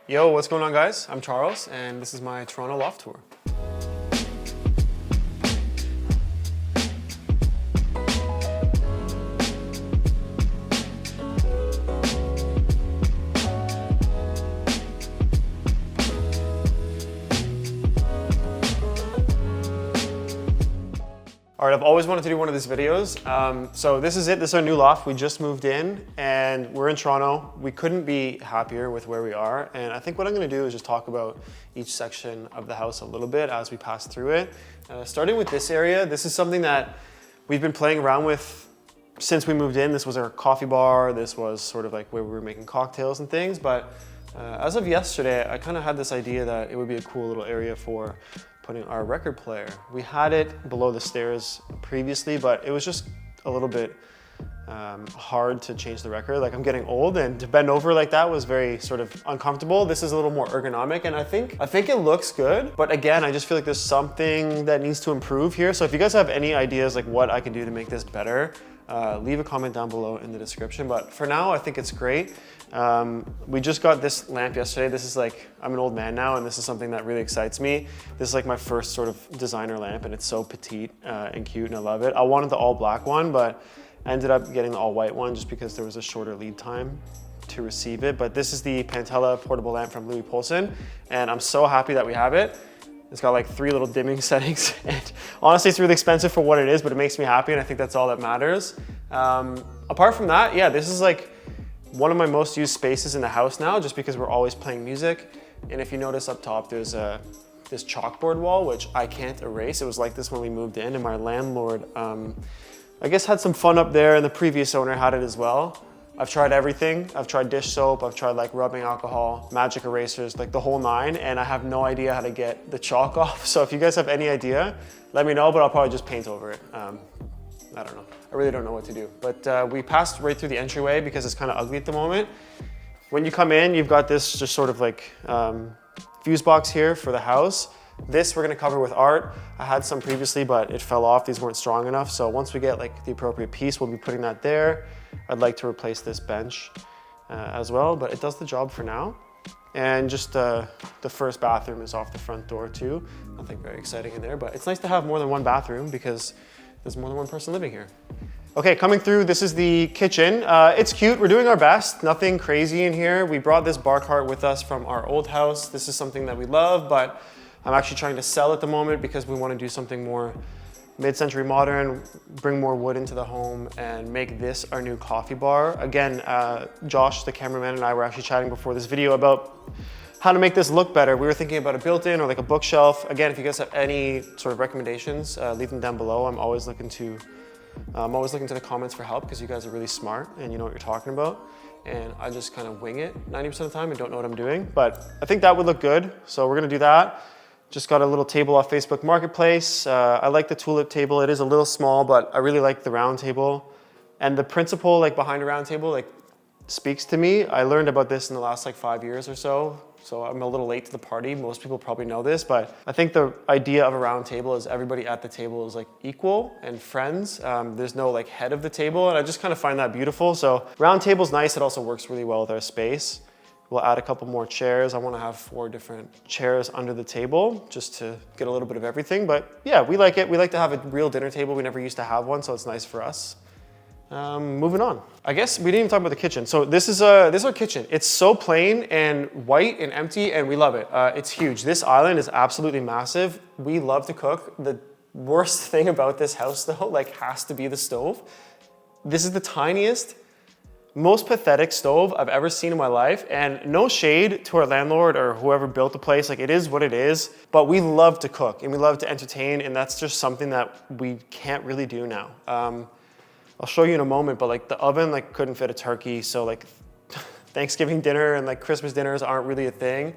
Yo, what's going on guys? I'm Charles and this is my Toronto Loft Tour. All right, I've always wanted to do one of these videos. So this is it, this is our new loft. We just moved in and we're in Toronto. We couldn't be happier with where we are. And I think what I'm gonna do is just talk about each section of the house a little bit as we pass through it. Starting with this area, this is something that we've been playing around with since we moved in. This was our coffee bar. This was sort of like where we were making cocktails and things. But as of yesterday, I kind of had this idea that it would be a cool little area for putting our record player. We had it below the stairs previously, but it was just a little bit hard to change the record. Like I'm getting old and to bend over like that was very sort of uncomfortable. This is a little more ergonomic and I think it looks good. But again, I just feel like there's something that needs to improve here. So if you guys have any ideas like what I can do to make this better, leave a comment down below in the description. But for now, I think it's great. We just got this lamp yesterday. This is like, I'm an old man now and this is something that really excites me. This is like my first sort of designer lamp and it's so petite and cute and I love it. I wanted the all black one, but I ended up getting the all white one just because there was a shorter lead time to receive it. But this is the Pendant portable lamp from Louis Poulsen and I'm so happy that we have it. It's got like 3 little dimming settings and honestly it's really expensive for what it is, but it makes me happy and I think that's all that matters. Apart from that, yeah, this is like one of my most used spaces in the house now just because we're always playing music. And if you notice up top, there's this chalkboard wall, which I can't erase. It was like this when we moved in and my landlord, I guess had some fun up there and the previous owner had it as well. I've tried everything. I've tried dish soap, I've tried like rubbing alcohol, magic erasers, like the whole 9, and I have no idea how to get the chalk off. So if you guys have any idea, let me know, but I'll probably just paint over it. I don't know. I really don't know what to do. But we passed right through the entryway because it's kind of ugly at the moment. When you come in, you've got this just sort of like fuse box here for the house. This we're gonna cover with art. I had some previously, but it fell off. These weren't strong enough. So once we get like the appropriate piece, we'll be putting that there. I'd like to replace this bench as well, but it does the job for now. And just the first bathroom is off the front door too. Nothing very exciting in there, but it's nice to have more than one bathroom because there's more than one person living here. Okay, coming through, this is the kitchen. It's cute, we're doing our best. Nothing crazy in here. We brought this bar cart with us from our old house. This is something that we love, but I'm actually trying to sell at the moment because we want to do something more mid-century modern, bring more wood into the home and make this our new coffee bar. Again, Josh, the cameraman, and I were actually chatting before this video about how to make this look better. We were thinking about a built-in or like a bookshelf. Again, if you guys have any sort of recommendations, leave them down below. I'm always looking to the comments for help because you guys are really smart and you know what you're talking about. And I just kind of wing it 90% of the time and don't know what I'm doing. But I think that would look good. So we're gonna do that. Just got a little table off Facebook Marketplace. I like the tulip table. It is a little small, but I really like the round table. And the principle like behind a round table like speaks to me. I learned about this in the last like 5 years or so. So I'm a little late to the party. Most people probably know this, but I think the idea of a round table is everybody at the table is like equal and friends. There's no like head of the table, and I just kind of find that beautiful. So round table's nice. It also works really well with our space. We'll add a couple more chairs. I want to have 4 different chairs under the table just to get a little bit of everything. But yeah, we like it. We like to have a real dinner table. We never used to have one, so it's nice for us. Moving on. I guess we didn't even talk about the kitchen. So this is our kitchen. It's so plain and white and empty and we love it. It's huge. This island is absolutely massive. We love to cook. The worst thing about this house though, like has to be the stove. This is the tiniest, most pathetic stove I've ever seen in my life, and no shade to our landlord or whoever built the place, like it is what it is, but we love to cook and we love to entertain, and that's just something that we can't really do now. I'll show you in a moment, but like the oven like couldn't fit a turkey, so like Thanksgiving dinner and like Christmas dinners aren't really a thing.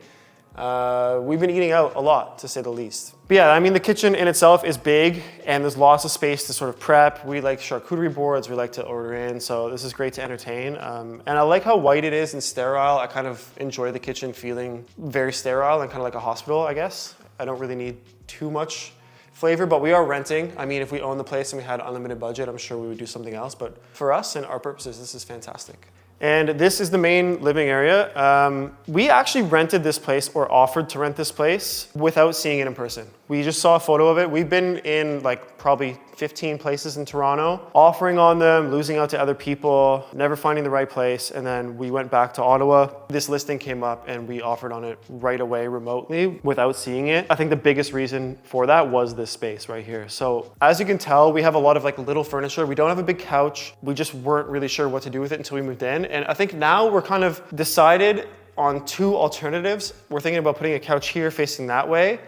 We've been eating out a lot, to say the least. But yeah, I mean, the kitchen in itself is big and there's lots of space to sort of prep. We like charcuterie boards, we like to order in, so this is great to entertain. And I like how white it is and sterile. I kind of enjoy the kitchen feeling very sterile and kind of like a hospital, I guess. I don't really need too much flavor, but we are renting. I mean, if we owned the place and we had unlimited budget, I'm sure we would do something else. But for us and our purposes, this is fantastic. And this is the main living area. We actually rented this place or offered to rent this place without seeing it in person. We just saw a photo of it. We've been in like probably 15 places in Toronto, offering on them, losing out to other people, never finding the right place. And then we went back to Ottawa. This listing came up and we offered on it right away remotely without seeing it. I think the biggest reason for that was this space right here. So as you can tell, we have a lot of like little furniture. We don't have a big couch. We just weren't really sure what to do with it until we moved in. And I think now we're kind of decided on two alternatives. We're thinking about putting a couch here facing that way,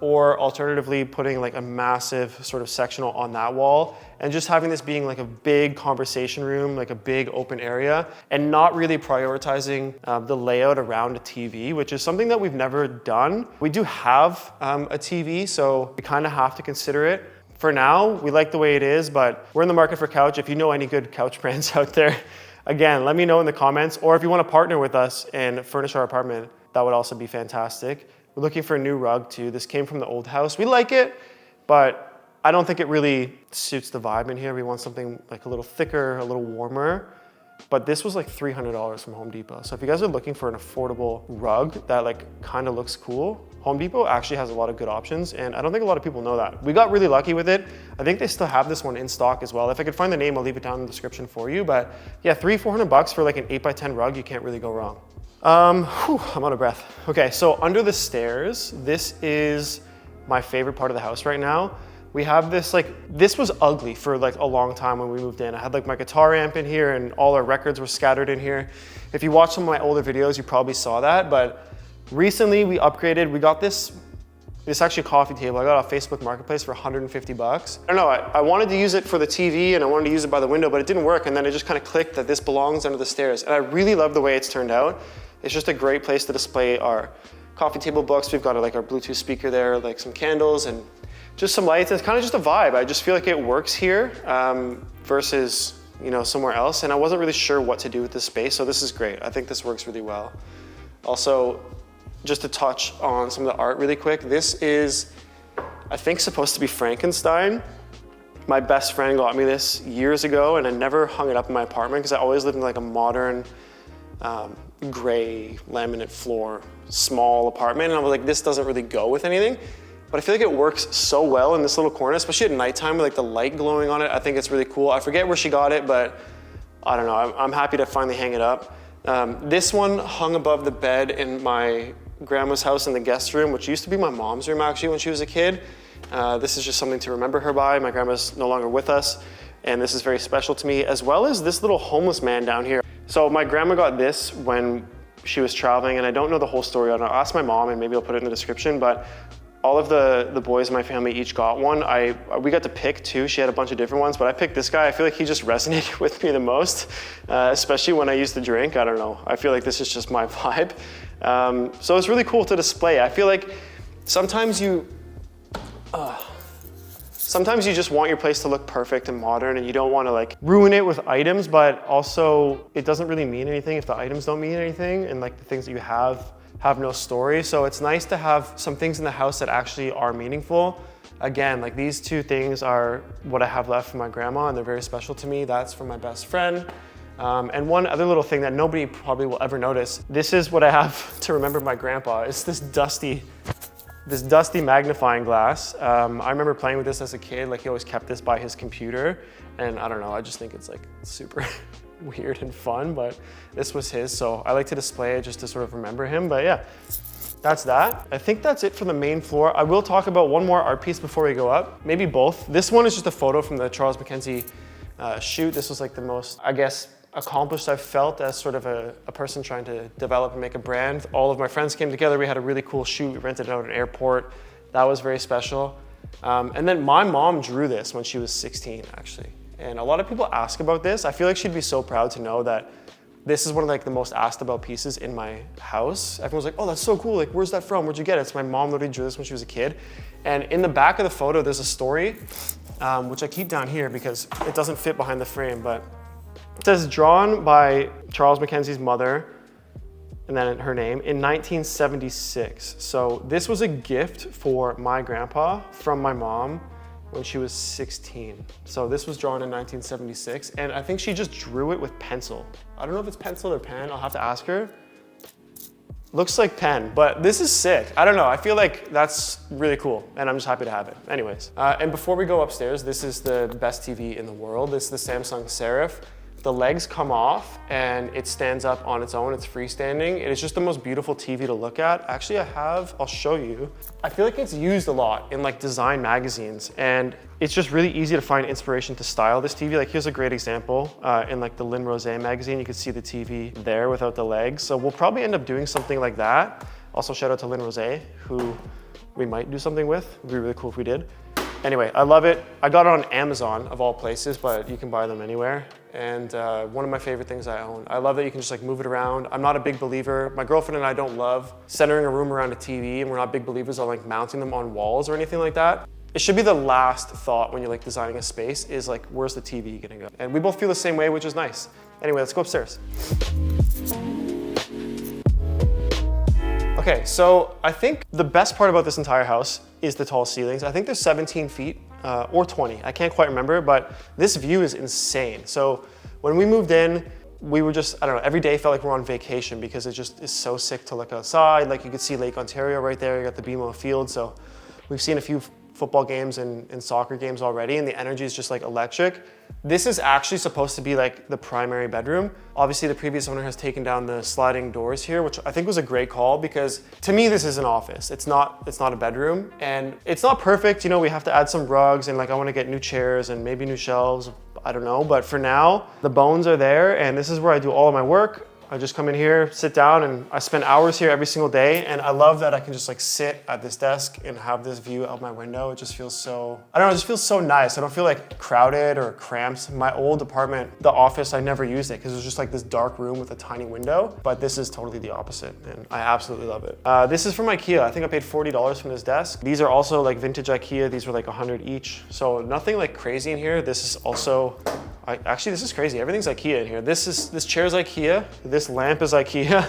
or alternatively putting like a massive sort of sectional on that wall and just having this being like a big conversation room, like a big open area, and not really prioritizing the layout around a TV, which is something that we've never done. We do have a TV, so we kind of have to consider it. For now, we like the way it is, but we're in the market for couch. If you know any good couch brands out there, again, let me know in the comments, or if you want to partner with us and furnish our apartment, that would also be fantastic. We're looking for a new rug too. This came from the old house. We like it, but I don't think it really suits the vibe in here. We want something like a little thicker, a little warmer. But this was like $300 from Home Depot. So if you guys are looking for an affordable rug that like kind of looks cool, Home Depot actually has a lot of good options, and I don't think a lot of people know that. We got really lucky with it. I think they still have this one in stock as well. If I could find the name, I'll leave it down in the description for you. But yeah, $300-400 for like an 8x10 rug, you can't really go wrong. I'm out of breath. Okay, so under the stairs, this is my favorite part of the house right now. We have this this was ugly for like a long time when we moved in. I had like my guitar amp in here and all our records were scattered in here. If you watch some of my older videos, you probably saw that, but recently we upgraded. We got this actually coffee table. I got off Facebook Marketplace for $150. I don't know, I wanted to use it for the TV and I wanted to use it by the window, but it didn't work. And then it just kind of clicked that this belongs under the stairs. And I really love the way it's turned out. It's just a great place to display our coffee table books. We've got like our Bluetooth speaker there, like some candles and just some lights. It's kind of just a vibe. I just feel like it works here versus somewhere else. And I wasn't really sure what to do with this space. So this is great. I think this works really well. Also, just to touch on some of the art really quick. This is, I think, supposed to be Frankenstein. My best friend got me this years ago and I never hung it up in my apartment because I always lived in like a modern gray laminate floor, small apartment. And I was like, this doesn't really go with anything. But I feel like it works so well in this little corner, especially at nighttime with like the light glowing on it. I think it's really cool. I forget where she got it, but I don't know. I'm happy to finally hang it up. This one hung above the bed in my grandma's house in the guest room, which used to be my mom's room actually when she was a kid. This is just something to remember her by. My grandma's no longer with us, and this is very special to me, as well as this little homeless man down here. So my grandma got this when she was traveling, and I don't know the whole story on it. I'll ask my mom and maybe I'll put it in the description, but all of the boys in my family each got one. We got to pick two. She had a bunch of different ones, but I picked this guy. I feel like he just resonated with me the most, especially when I used to drink. I don't know. I feel like this is just my vibe. So it's really cool to display. I feel like sometimes you just want your place to look perfect and modern, and you don't want to like ruin it with items, but also it doesn't really mean anything if the items don't mean anything, and like the things that you have no story. So it's nice to have some things in the house that actually are meaningful. Again, like these two things are what I have left from my grandma, and they're very special to me. That's from my best friend. And one other little thing that nobody probably will ever notice, this is what I have to remember my grandpa. It's this dusty magnifying glass. I remember playing with this as a kid. Like he always kept this by his computer, and I don't know, I just think it's like super weird and fun, but this was his, so I like to display it just to sort of remember him. But yeah, that's that. I think that's it for the main floor. I will talk about one more art piece before we go up, maybe both. This one is just a photo from the Charles Mackenzie shoot. This was like the most, I guess, accomplished I've felt as sort of a person trying to develop and make a brand. All of my friends came together. We had a really cool shoot. We rented it out at an airport. That was very special. And then my mom drew this when she was 16, actually. And a lot of people ask about this. I feel like she'd be so proud to know that this is one of like the most asked about pieces in my house. Everyone's like, oh, that's so cool. Like, where's that from? Where'd you get it? It's my mom literally drew this when she was a kid. And in the back of the photo, there's a story, which I keep down here because it doesn't fit behind the frame, but it says drawn by Charles Mackenzie's mother, and then her name, in 1976. So this was a gift for my grandpa from my mom. when she was 16. So this was drawn in 1976, and I think she just drew it with pencil. I don't know if it's pencil or pen, I'll have to ask her. Looks like pen, but this is sick. I don't know, I feel like that's really cool, and I'm just happy to have it. Anyways, and before we go upstairs, this is the best TV in the world. This is the Samsung Serif. The legs come off and it stands up on its own. It's freestanding. It is just the most beautiful TV to look at. Actually, I'll show you. I feel like it's used a lot in like design magazines, and it's just really easy to find inspiration to style this TV. Like here's a great example. In like the Lynn Rose magazine, you can see the TV there without the legs. So we'll probably end up doing something like that. Also shout out to Lynn Rose, who we might do something with. It'd be really cool if we did. Anyway, I love it. I got it on Amazon of all places, but you can buy them anywhere. And one of my favorite things I own. I love that you can just like move it around. I'm not a big believer. My girlfriend and I don't love centering a room around a TV, and we're not big believers on like mounting them on walls or anything like that. It should be the last thought when you're like designing a space is like, where's the TV gonna go? And we both feel the same way, which is nice. Anyway, let's go upstairs. Okay, so I think the best part about this entire house is the tall ceilings. I think they're 17 feet or 20. I can't quite remember, but this view is insane. So when we moved in, we were just, I don't know, every day felt like we're on vacation because it just is so sick to look outside. Like you could see Lake Ontario right there. You got the BMO field. So we've seen a few football games and soccer games already, and the energy is just like electric. This is actually supposed to be like the primary bedroom. Obviously the previous owner has taken down the sliding doors here, which I think was a great call because to me this is an office. It's not a bedroom, and it's not perfect. You know, we have to add some rugs, and like I want to get new chairs and maybe new shelves. I don't know, but for now the bones are there, and this is where I do all of my work. I just come in here, sit down, and I spend hours here every single day. And I love that I can just like sit at this desk and have this view out my window. It just feels so, I don't know, it just feels so nice. I don't feel like crowded or cramped. My old apartment, the office, I never used it because it was just like this dark room with a tiny window. But this is totally the opposite, and I absolutely love it. This is from IKEA. I think I paid $40 from this desk. These are also like vintage IKEA. These were like 100 each. So nothing like crazy in here. This is also, actually, this is crazy. Everything's IKEA in here. This chair's IKEA. This lamp is IKEA.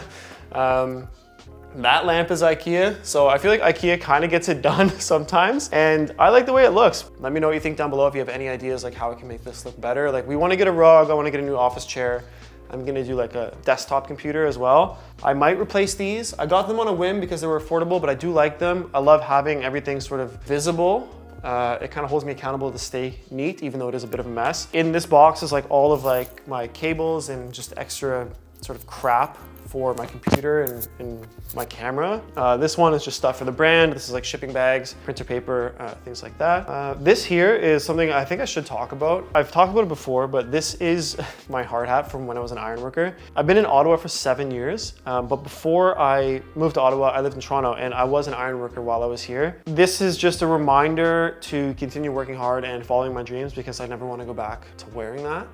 That lamp is IKEA. So I feel like IKEA kind of gets it done sometimes. And I like the way it looks. Let me know what you think down below if you have any ideas like how I can make this look better. Like we want to get a rug. I want to get a new office chair. I'm gonna do like a desktop computer as well. I might replace these. I got them on a whim because they were affordable, but I do like them. I love having everything sort of visible. It kind of holds me accountable to stay neat, even though it is a bit of a mess. In this box is like all of like my cables and just extra sort of crap for my computer and my camera. This one is just stuff for the brand. This is like shipping bags, printer paper, things like that. This here is something I think I should talk about. I've talked about it before, but this is my hard hat from when I was an iron worker. I've been in Ottawa for 7 years, but before I moved to Ottawa, I lived in Toronto, and I was an iron worker while I was here. This is just a reminder to continue working hard and following my dreams because I never want to go back to wearing that.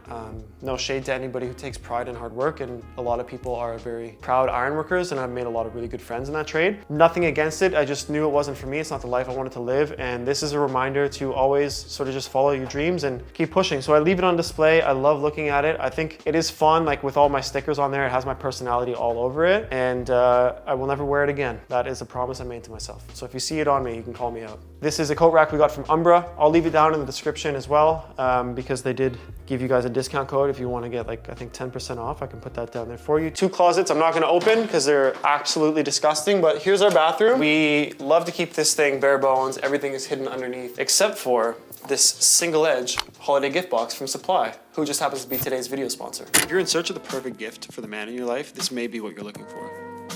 No shade to anybody who takes pride in hard work, and a lot of people are very proud ironworkers, and I've made a lot of really good friends in that trade. Nothing against it, I just knew it wasn't for me. It's not the life I wanted to live, and this is a reminder to always sort of just follow your dreams and keep pushing. So I leave it on display. I love looking at it. I think it is fun, like with all my stickers on there, it has my personality all over it, and I will never wear it again. That is a promise I made to myself. So if you see it on me, you can call me out. This is a coat rack we got from UMBRA. I'll leave it down in the description as well, because they did give you guys a discount code if you want to get like, I think 10% off. I can put that down there for you. 2 closets I'm not going to open because they're absolutely disgusting, but here's our bathroom. We love to keep this thing bare bones. Everything is hidden underneath except for this single edge holiday gift box from Supply, who just happens to be today's video sponsor. If you're in search of the perfect gift for the man in your life, this may be what you're looking for.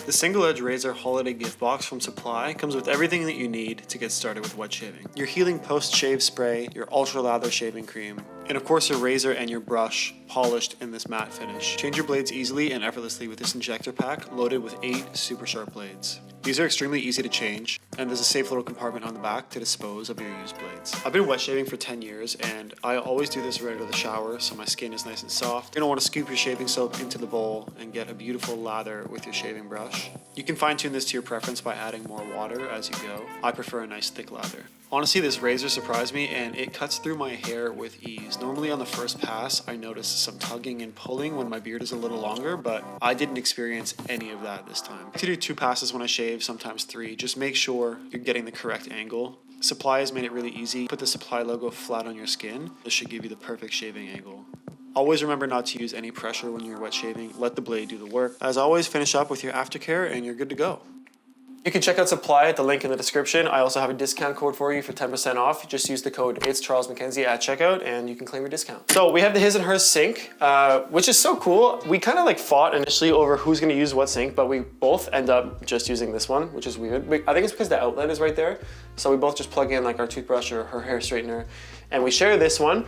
The single edge razor holiday gift box from Supply comes with everything that you need to get started with wet shaving. Your healing post-shave spray, your ultra lather shaving cream, and of course your razor and your brush polished in this matte finish. Change your blades easily and effortlessly with this injector pack loaded with 8 super sharp blades. These are extremely easy to change, and there's a safe little compartment on the back to dispose of your used blades. I've been wet shaving for 10 years, and I always do this right out of the shower so my skin is nice and soft. You're gonna want to scoop your shaving soap into the bowl and get a beautiful lather with your shaving brush. You can fine tune this to your preference by adding more water as you go. I prefer a nice thick lather. Honestly, this razor surprised me, and it cuts through my hair with ease. Normally on the first pass, I notice some tugging and pulling when my beard is a little longer, but I didn't experience any of that this time. I do 2 passes when I shave, sometimes 3. Just make sure you're getting the correct angle Supply has made it really easy. Put the Supply logo flat on your skin. This should give you the perfect shaving angle. Always remember not to use any pressure when you're wet shaving. Let the blade do the work. As always, finish up with your aftercare and you're good to go. You can check out Supply at the link in the description. I also have a discount code for you for 10% off. Just use the code It'sCharlesMcKenzie at checkout and you can claim your discount. So we have the his and hers sink, which is so cool. We kind of like fought initially over who's gonna use what sink, but we both end up just using this one, which is weird. I think it's because the outlet is right there. So we both just plug in like our toothbrush or her hair straightener and we share this one.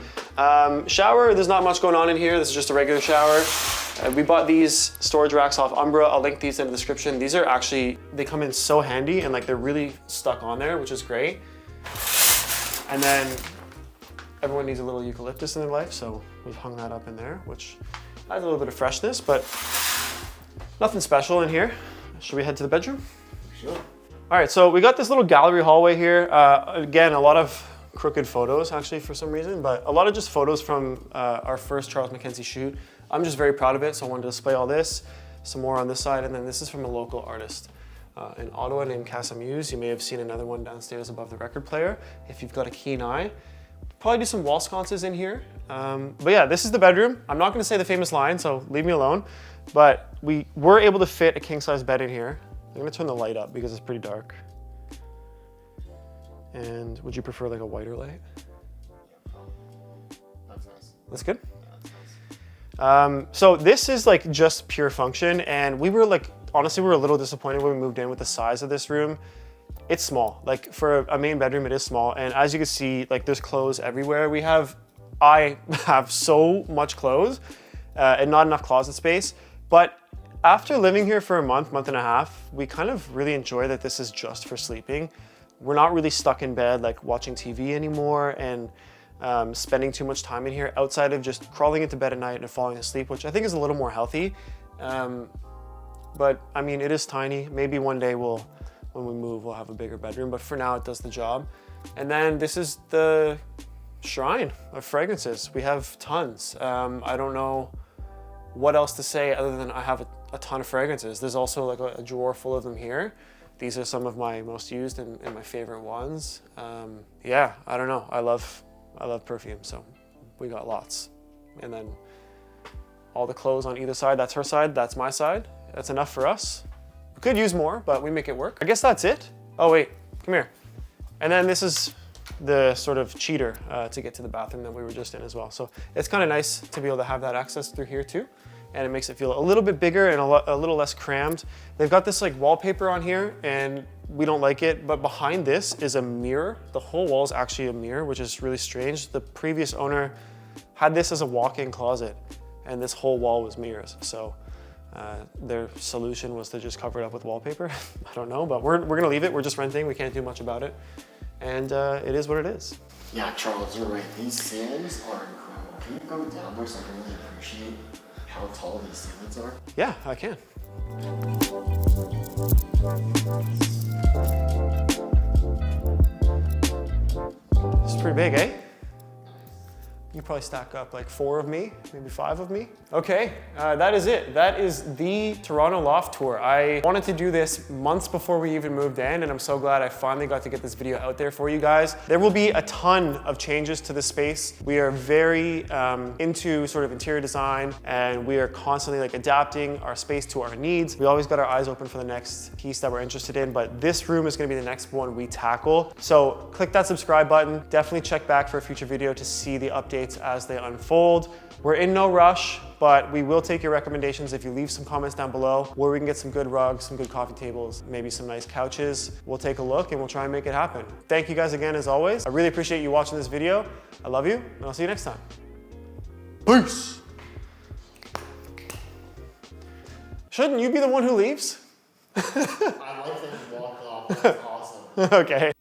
Shower, there's not much going on in here. This is just a regular shower. We bought these storage racks off UMBRA. I'll link these in the description. These are actually, they come in so handy and like they're really stuck on there, which is great. And then everyone needs a little eucalyptus in their life, so we've hung that up in there, which adds a little bit of freshness, but nothing special in here. Should we head to the bedroom? Sure. All right, so we got this little gallery hallway here. Again, a lot of crooked photos actually for some reason, but a lot of just photos from our first Charles McKenzie shoot. I'm just very proud of it, so I wanted to display all this, some more on this side, and then this is from a local artist in Ottawa named Casamuse. You may have seen another one downstairs above the record player. If you've got a keen eye, probably do some wall sconces in here. But yeah, this is the bedroom. I'm not gonna say the famous line, so leave me alone, but we were able to fit a king-size bed in here. I'm gonna turn the light up because it's pretty dark. And would you prefer like a whiter light? That's nice. That's good? So this is like just pure function, and we were like, honestly, we were a little disappointed when we moved in with the size of this room. It's small, like for a main bedroom, it is small. And as you can see, like there's clothes everywhere. I have so much clothes and not enough closet space. But after living here for a month and a half, we kind of really enjoy that this is just for sleeping. We're not really stuck in bed, like watching TV anymore and spending too much time in here outside of just crawling into bed at night and falling asleep, which I think is a little more healthy. But I mean, it is tiny. Maybe one day when we move, we'll have a bigger bedroom, but for now it does the job. And then this is the shrine of fragrances. We have tons. I don't know what else to say other than I have a ton of fragrances. There's also like a drawer full of them here. These are some of my most used and my favorite ones. Yeah, I don't know. I love perfume, so we got lots. And then all the clothes on either side, that's her side, that's my side. That's enough for us. We could use more, but we make it work. I guess that's it. Oh wait, come here. And then this is the sort of cheater to get to the bathroom that we were just in as well. So it's kind of nice to be able to have that access through here too. And it makes it feel a little bit bigger and a little less crammed. They've got this like wallpaper on here and we don't like it, but behind this is a mirror. The whole wall is actually a mirror, which is really strange. The previous owner had this as a walk-in closet and this whole wall was mirrors. So their solution was to just cover it up with wallpaper. I don't know, but we're gonna leave it. We're just renting, we can't do much about it. And it is what it is. Yeah, Charles, you're right. These ceilings are incredible. Can you go down there so I can really appreciate how tall these ceilings are? Yeah, I can. This is pretty big, eh? You probably stack up like 4 of me, maybe 5 of me. Okay, that is it. That is the Toronto Loft Tour. I wanted to do this months before we even moved in, and I'm so glad I finally got to get this video out there for you guys. There will be a ton of changes to the space. We are very into sort of interior design, and we are constantly like adapting our space to our needs. We always got our eyes open for the next piece that we're interested in, but this room is gonna be the next one we tackle. So click that subscribe button. Definitely check back for a future video to see the updates as they unfold. We're in no rush, but we will take your recommendations if you leave some comments down below where we can get some good rugs, some good coffee tables, maybe some nice couches. We'll take a look and we'll try and make it happen. Thank you guys again as always. I really appreciate you watching this video. I love you and I'll see you next time. Peace. Shouldn't you be the one who leaves? I like that you walk off. That's awesome. Okay.